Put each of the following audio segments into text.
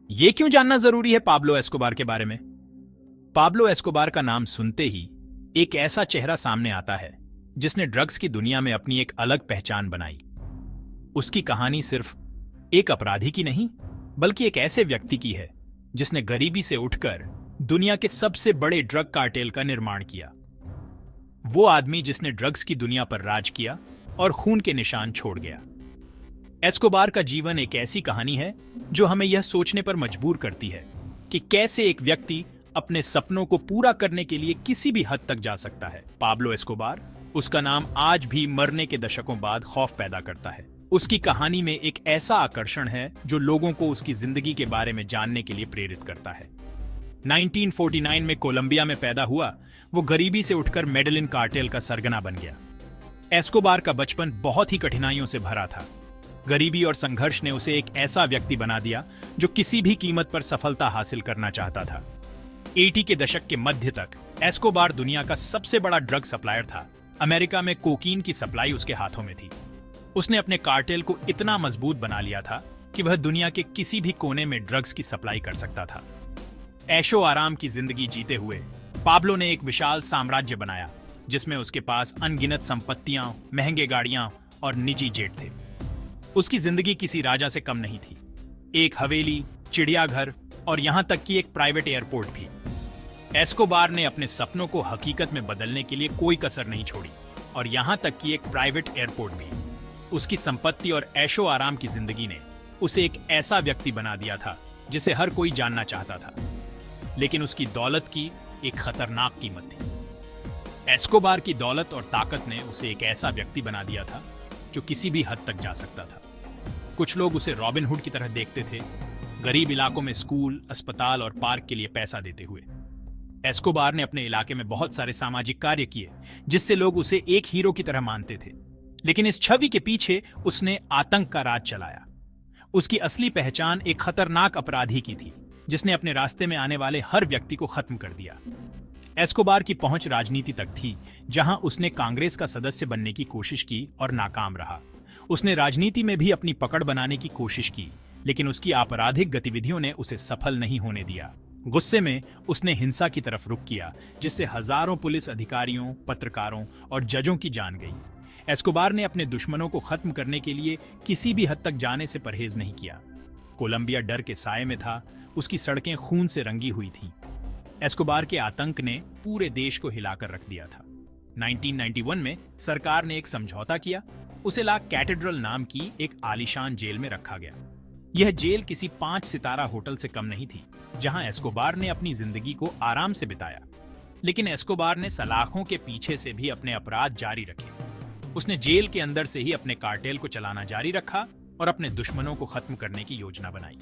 ये क्यों जानना जरूरी है पाब्लो एस्कोबार के बारे में? पाब्लो एस्कोबार का नाम सुनते ही एक ऐसा चेहरा सामने आता है जिसने ड्रग्स की दुनिया में अपनी एक अलग पहचान बनाई। उसकी कहानी सिर्फ एक अपराधी की नहीं, बल्कि एक ऐसे व्यक्ति की है जिसने गरीबी से उठकर दुनिया के सबसे बड़े ड्रग कार्टेल का निर्माण किया। वो आदमी जिसने ड्रग्स की दुनिया पर राज किया और खून के निशान छोड़ गया। एस्कोबार का जीवन एक ऐसी कहानी है जो हमें यह सोचने पर मजबूर करती है कि कैसे एक व्यक्ति अपने सपनों को पूरा करने के लिए किसी भी हद तक जा सकता है। पाब्लो एस्कोबार, उसका नाम आज भी मरने के दशकों बाद खौफ पैदा करता है। उसकी कहानी में एक ऐसा आकर्षण है जो लोगों को उसकी जिंदगी के बारे में जानने के लिए प्रेरित करता है। 1949 में कोलंबिया में पैदा हुआ वो गरीबी से उठकर मेडेलिन कार्टेल का सरगना बन गया। एस्कोबार का बचपन बहुत ही कठिनाइयों से भरा था। गरीबी और संघर्ष ने उसे एक ऐसा व्यक्ति बना दिया जो किसी भी कीमत पर सफलता हासिल करना चाहता था। 80 के दशक के मध्य तक एस्कोबार दुनिया का सबसे बड़ा ड्रग सप्लायर था। अमेरिका में कोकीन की सप्लाई उसके हाथों में थी। उसने अपने कार्टेल को इतना मजबूत बना लिया था कि वह दुनिया के किसी भी कोने में ड्रग्स की सप्लाई कर सकता था। ऐशो आराम की जिंदगी जीते हुए पाब्लो ने एक विशाल साम्राज्य बनाया जिसमें उसके पास अनगिनत संपत्तियां, महंगे गाड़ियां और निजी जेट थे। उसकी जिंदगी किसी राजा से कम नहीं थी। एक हवेली, चिड़ियाघर और यहां तक कि एक प्राइवेट एयरपोर्ट भी। एस्कोबार ने अपने सपनों को हकीकत में बदलने के लिए कोई कसर नहीं छोड़ी, और यहां तक कि एक प्राइवेट एयरपोर्ट भी। उसकी संपत्ति और ऐशो आराम की जिंदगी ने उसे एक ऐसा व्यक्ति बना दिया था जिसे हर कोई जानना चाहता था। लेकिन उसकी दौलत की एक खतरनाक कीमत थी। एस्कोबार की दौलत और ताकत ने उसे एक ऐसा व्यक्ति बना दिया था जो किसी भी हद तक जा सकता था। कुछ लोग उसे रॉबिन हुड की तरह देखते थे, गरीब इलाकों में स्कूल, अस्पताल और पार्क के लिए पैसा देते हुए। एस्कोबार ने अपने इलाके में बहुत सारे सामाजिक कार्य किए जिससे लोग उसे एक हीरो की तरह मानते थे। लेकिन इस छवि के पीछे उसने आतंक का राज चलाया। उसकी असली पहचान एक खतरनाक अपराधी की थी जिसने अपने रास्ते में आने वाले हर व्यक्ति को खत्म कर दिया। एस्कोबार की पहुंच राजनीति तक थी, जहां उसने कांग्रेस का सदस्य बनने की कोशिश की और नाकाम रहा। उसने राजनीति में भी अपनी पकड़ बनाने की कोशिश की, लेकिन उसकी आपराधिक गतिविधियों ने उसे सफल नहीं होने दिया। गुस्से में उसने हिंसा की तरफ रुख किया, जिससे हजारों पुलिस अधिकारियों, पत्रकारों और जजों की जान गई। एस्कोबार ने अपने दुश्मनों को खत्म करने के लिए किसी भी हद तक जाने से परहेज नहीं किया। कोलंबिया डर के साए में था, उसकी सड़कें खून से रंगी हुई थीं। एस्कोबार के आतंक ने पूरे देश को हिलाकर रख दिया था। 1991 में सरकार ने एक समझौता किया। उसे ला कैथेड्रल नाम की एक आलीशान जेल में रखा गया। यह जेल किसी 5 सितारा होटल से कम नहीं थी, जहां एस्कोबार ने अपनी जिंदगी को आराम से बिताया। लेकिन एस्कोबार ने सलाखों के पीछे से भी अपने अपराध जारी रखे। उसने जेल के अंदर से ही अपने कार्टेल को चलाना जारी रखा और अपने दुश्मनों को खत्म करने की योजना बनाई।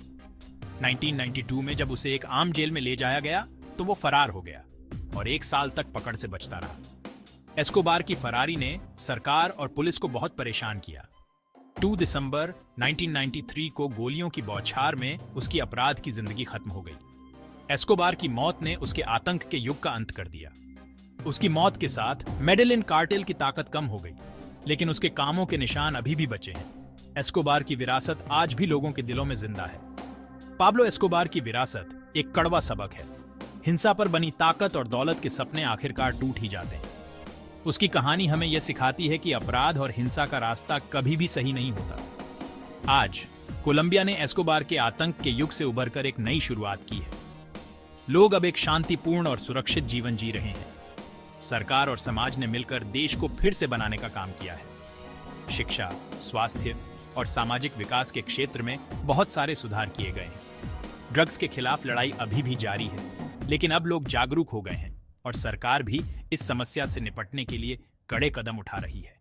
1992 में जब उसे एक आम जेल में ले जाया गया तो वो फरार हो गया और 1 साल तक पकड़ से बचता रहा। एस्कोबार की फरारी ने सरकार और पुलिस को बहुत परेशान किया। 2 दिसंबर 1993 को गोलियों की बौछार में उसकी अपराध की जिंदगी खत्म हो गई। एस्कोबार की मौत ने उसके आतंक के युग का अंत कर दिया। उसकी मौत के साथ मेडेलिन कार्टेल की ताकत कम हो गई, लेकिन उसके कामों के निशान अभी भी बचे हैं। एस्कोबार की विरासत आज भी लोगों के दिलों में जिंदा है। पाब्लो एस्कोबार की विरासत एक कड़वा सबक है। हिंसा पर बनी ताकत और दौलत के सपने आखिरकार टूट ही जाते हैं। उसकी कहानी हमें यह सिखाती है कि अपराध और हिंसा का रास्ता कभी भी सही नहीं होता। आज कोलंबिया ने एस्कोबार के आतंक के युग से उबरकर एक नई शुरुआत की है। लोग अब एक शांतिपूर्ण और सुरक्षित जीवन जी रहे हैं। सरकार और समाज ने मिलकर देश को फिर से बनाने का काम किया है। शिक्षा, स्वास्थ्य और सामाजिक विकास के क्षेत्र में बहुत सारे सुधार किए गए हैं। ड्रग्स के खिलाफ लड़ाई अभी भी जारी है, लेकिन अब लोग जागरूक हो गए हैं और सरकार भी इस समस्या से निपटने के लिए कड़े कदम उठा रही है।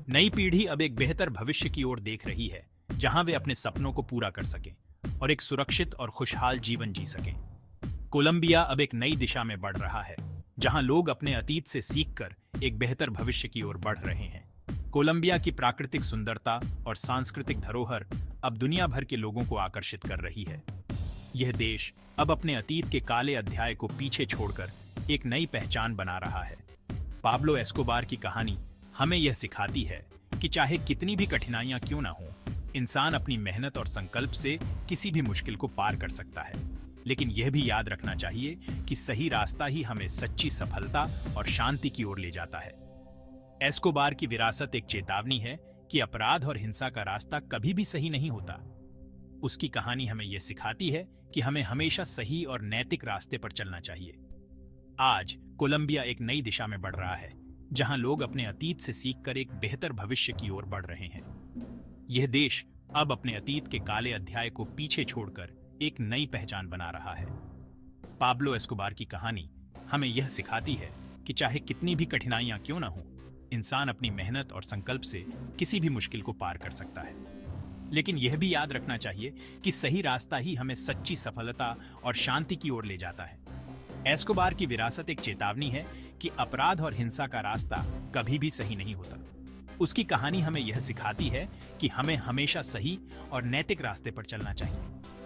नई पीढ़ी अब एक बेहतर भविष्य की ओर देख रही है, जहां वे अपने सपनों को पूरा कर सकें और एक सुरक्षित और खुशहाल जीवन जी सकें। कोलंबिया अब एक नई दिशा में बढ़ रहा है, जहां लोग अपने अतीत से सीखकर एक बेहतर भविष्य की ओर बढ़ रहे हैं। कोलंबिया की प्राकृतिक सुंदरता और सांस्कृतिक धरोहर अब दुनिया भर के लोगों को आकर्षित कर रही है। यह देश अब अपने अतीत के काले अध्याय को पीछे छोड़कर एक नई पहचान बना रहा है। पाब्लो एस्कोबार की कहानी हमें यह सिखाती है कि चाहे कितनी भी कठिनाइयां क्यों ना हो, इंसान अपनी मेहनत और संकल्प से किसी भी मुश्किल को पार कर सकता है, लेकिन यह भी याद रखना चाहिए कि सही रास्ता ही हमें सच्ची सफलता और शांति की ओर ले जाता है। एस्कोबार की विरासत एक चेतावनी है कि अपराध और हिंसा का रास्ता कभी भी सही नहीं होता। उसकी कहानी हमें यह सिखाती है कि हमें हमेशा सही और नैतिक रास्ते पर चलना चाहिए। आज कोलंबिया एक नई दिशा में बढ़ रहा है, जहां लोग अपने अतीत से सीखकर एक बेहतर भविष्य की ओर बढ़ रहे हैं। यह देश अब अपने अतीत के काले अध्याय को पीछे छोड़कर एक नई पहचान बना रहा है। पाब्लो एस्कोबार की कहानी हमें यह सिखाती है कि चाहे कितनी भी कठिनाइयां क्यों न हो, इंसान अपनी मेहनत और संकल्प से किसी भी मुश्किल को पार कर सकता है। लेकिन यह भी याद रखना चाहिए कि सही रास्ता ही हमें सच्ची सफलता और शांति की ओर ले जाता है। एस्कोबार की विरासत एक चेतावनी है कि अपराध और हिंसा का रास्ता कभी भी सही नहीं होता। उसकी कहानी हमें यह सिखाती है कि हमें हमेशा सही और नैतिक रास्ते पर चलना चाहिए।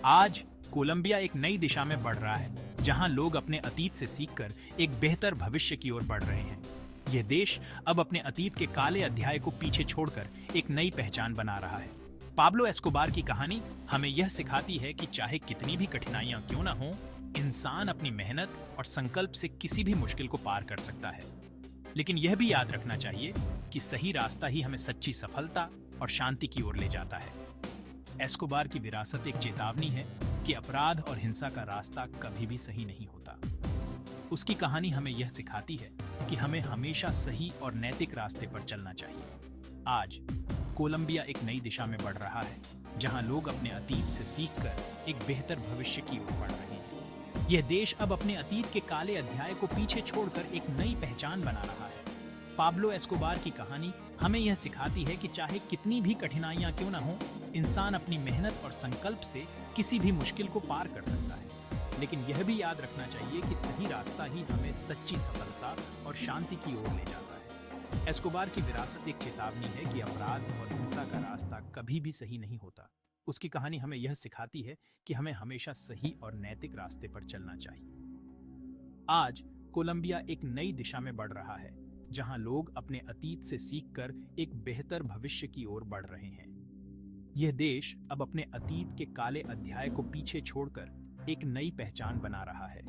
आज कोलंबिया एक नई दिशा में बढ़ रहा है, जहां लोग अपने अतीत से सीखकर एक बेहतर भविष्य की ओर बढ़ रहे हैं। यह देश अब अपने अतीत के काले अध्याय को पीछे छोड़कर एक नई पहचान बना रहा है। पाब्लो एस्कोबार की कहानी हमें यह सिखाती है कि चाहे कितनी भी कठिनाइयां क्यों न हो, इंसान अपनी मेहनत और संकल्प से किसी भी मुश्किल को पार कर सकता है। लेकिन यह भी याद रखना चाहिए कि सही रास्ता ही हमें सच्ची सफलता और शांति की ओर ले जाता है। एस्कोबार की विरासत एक चेतावनी है कि अपराध और हिंसा का रास्ता कभी भी सही नहीं होता। उसकी कहानी हमें यह सिखाती है कि हमें हमेशा सही और नैतिक रास्ते पर चलना चाहिए। आज कोलंबिया एक नई दिशा में बढ़ रहा है, जहां लोग अपने अतीत से सीखकर एक बेहतर भविष्य की ओर बढ़ रहे हैं। यह देश अब अपने अतीत के काले अध्याय को पीछे छोड़कर एक नई पहचान बना रहा है। पाब्लो एस्कोबार की कहानी हमें यह सिखाती है कि चाहे कितनी भी कठिनाइयां क्यों न हो, इंसान अपनी मेहनत और संकल्प से किसी भी मुश्किल को पार कर सकता है। लेकिन यह भी याद रखना चाहिए कि सही रास्ता ही हमें सच्ची सफलता और शांति की ओर ले जाता है। एस्कोबार की विरासत एक चेतावनी है कि अपराध और हिंसा का रास्ता कभी भी सही नहीं होता। उसकी कहानी हमें यह सिखाती है कि हमें हमेशा सही और नैतिक रास्ते पर चलना चाहिए। आज कोलंबिया एक नई दिशा में बढ़ रहा है, जहां लोग अपने अतीत से सीखकर एक बेहतर भविष्य की ओर बढ़ रहे हैं। यह देश अब अपने अतीत के काले अध्याय को पीछे छोड़कर एक नई पहचान बना रहा है।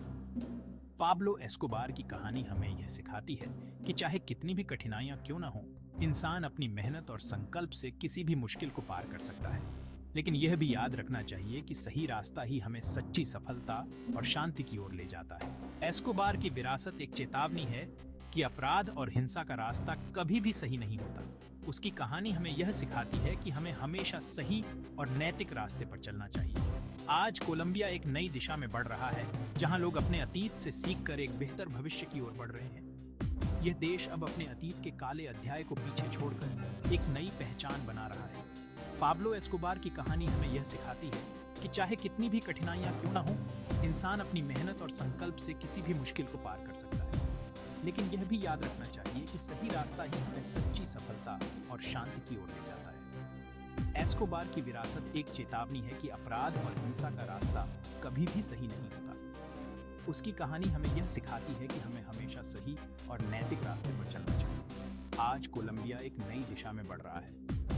पाब्लो एस्कोबार की कहानी हमें यह सिखाती है कि चाहे कितनी भी कठिनाइयां क्यों न हो, इंसान अपनी मेहनत और संकल्प से किसी भी मुश्किल को पार कर सकता है। लेकिन यह भी याद रखना चाहिए कि सही रास्ता ही हमें सच्ची सफलता और शांति की ओर ले जाता है। एस्कोबार की विरासत एक चेतावनी है कि अपराध और हिंसा का रास्ता कभी भी सही नहीं होता। उसकी कहानी हमें यह सिखाती है कि हमें हमेशा सही और नैतिक रास्ते पर चलना चाहिए। आज कोलंबिया एक नई दिशा में बढ़ रहा है, जहां लोग अपने अतीत से सीखकर एक बेहतर भविष्य की ओर बढ़ रहे हैं। यह देश अब अपने अतीत के काले अध्याय को पीछे छोड़कर एक नई पहचान बना रहा है। पाब्लो एस्कोबार की कहानी हमें यह सिखाती है कि चाहे कितनी भी कठिनाइयां क्यों न हो, इंसान अपनी मेहनत और संकल्प से किसी भी मुश्किल को पार कर सकता है। लेकिन यह भी याद रखना चाहिए कि सही रास्ता ही हमें सच्ची सफलता और शांति की ओर ले जाता है। एस्कोबार की विरासत एक चेतावनी है कि अपराध और हिंसा का रास्ता कभी भी सही नहीं होता। उसकी कहानी हमें यह सिखाती है कि हमें हमेशा सही और नैतिक रास्ते पर चलना चाहिए। आज कोलंबिया एक नई दिशा में बढ़ रहा है,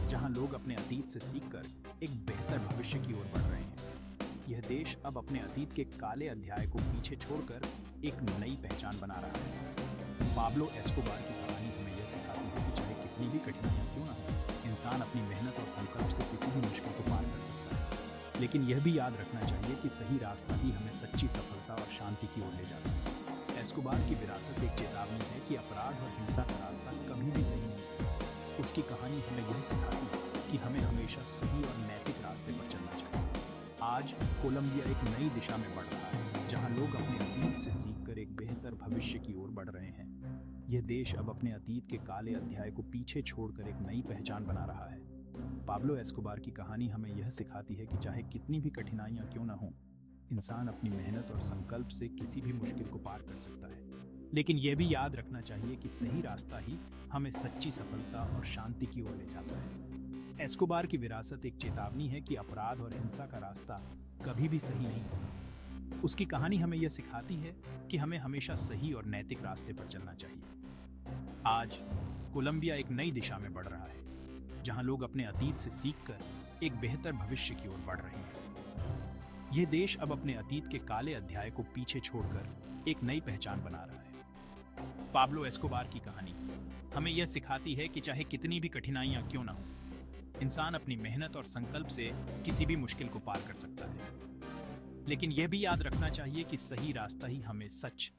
जहां लोग अपने अतीत से सीखकर एक बेहतर भविष्य की ओर बढ़ रहे हैं। यह देश अब अपने अतीत के काले अध्याय को पीछे छोड़कर एक नई पहचान बना रहा है। पाब्लो एस्कोबार की कहानी हमें यह सिखाती है कि चाहे कितनी भी कठिनाइयां क्यों न हो, इंसान अपनी मेहनत और संकल्प से किसी भी मुश्किल को पार कर सकता है। लेकिन यह भी याद रखना चाहिए कि सही रास्ता ही हमें सच्ची सफलता और शांति की ओर ले जाता है। एस्कोबार की विरासत एक चेतावनी है कि अपराध और हिंसा का रास्ता कभी भी सही नहीं है। उसकी कहानी हमें यह सिखाती है कि हमें हमेशा सही और नैतिक रास्ते पर चलना चाहिए। आज कोलंबिया एक नई दिशा में बढ़ रहा है, जहां लोग अपने अतीत से सीखकर एक बेहतर भविष्य की ओर बढ़ रहे हैं। यह देश अब अपने अतीत के काले अध्याय को पीछे छोड़कर एक नई पहचान बना रहा है। पाब्लो एस्कोबार की कहानी हमें यह सिखाती है कि चाहे कितनी भी कठिनाइयां क्यों न हो, इंसान अपनी मेहनत और संकल्प से किसी भी मुश्किल को पार कर सकता है। लेकिन यह भी याद रखना चाहिए कि सही रास्ता ही हमें सच्ची सफलता और शांति की ओर ले जाता है। एस्कोबार की विरासत एक चेतावनी है कि अपराध और हिंसा का रास्ता कभी भी सही नहीं होता। उसकी कहानी हमें यह सिखाती है कि हमें हमेशा सही और नैतिक रास्ते पर चलना चाहिए। आज कोलंबिया एक नई दिशा में बढ़ रहा है, जहां लोग अपने अतीत से सीखकर एक बेहतर भविष्य की ओर बढ़ रही है। यह देश अब अपने अतीत के काले अध्याय को पीछे छोड़कर एक नई पहचान बना रहा है। पाब्लो एस्कोबार की कहानी हमें यह सिखाती है कि चाहे कितनी भी कठिनाइयां क्यों ना हो, इंसान अपनी मेहनत और संकल्प से किसी भी मुश्किल को पार कर सकता है। लेकिन यह भी याद रखना चाहिए कि सही रास्ता ही हमें सच